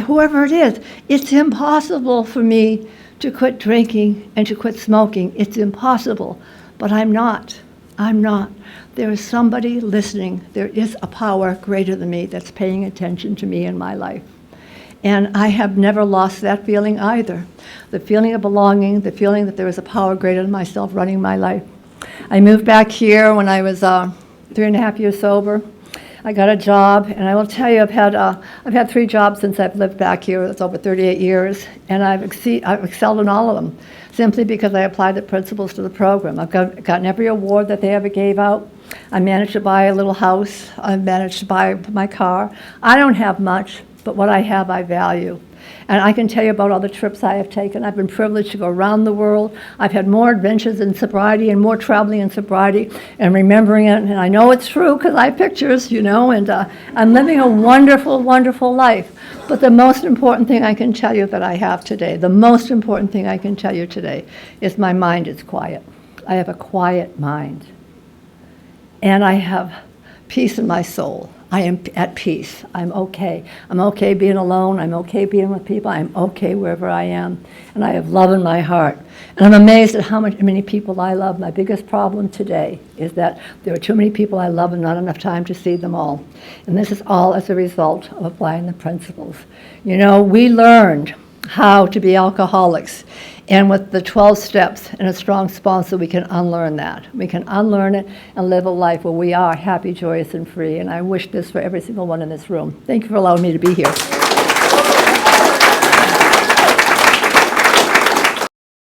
Whoever it is, it's impossible for me to quit drinking and to quit smoking. It's impossible, but I'm not. There is somebody listening. There is a power greater than me that's paying attention to me in my life. And I have never lost that feeling either. The feeling of belonging, the feeling that there is a power greater than myself running my life. I moved back here when I was 3.5 years sober. I got a job, and I will tell you, I've had 3 jobs since I've lived back here. It's over 38 years, and I've excelled in all of them, simply because I applied the principles to the program. I've gotten every award that they ever gave out. I managed to buy a little house. I managed to buy my car. I don't have much, but what I have, I value. And I can tell you about all the trips I have taken. I've been privileged to go around the world. I've had more adventures in sobriety and more traveling in sobriety and remembering it. And I know it's true because I have pictures, and I'm living a wonderful, wonderful life. But the most important thing I can tell you that I have today, is my mind is quiet. I have a quiet mind. And I have peace in my soul. I am at peace. I'm okay. I'm okay being alone. I'm okay being with people. I'm okay wherever I am. And I have love in my heart. And I'm amazed at how many people I love. My biggest problem today is that there are too many people I love and not enough time to see them all. And this is all as a result of applying the principles. We learned how to be alcoholics. And with the 12 steps and a strong sponsor, we can unlearn that. We can unlearn it and live a life where we are happy, joyous, and free. And I wish this for every single one in this room. Thank you for allowing me to be here.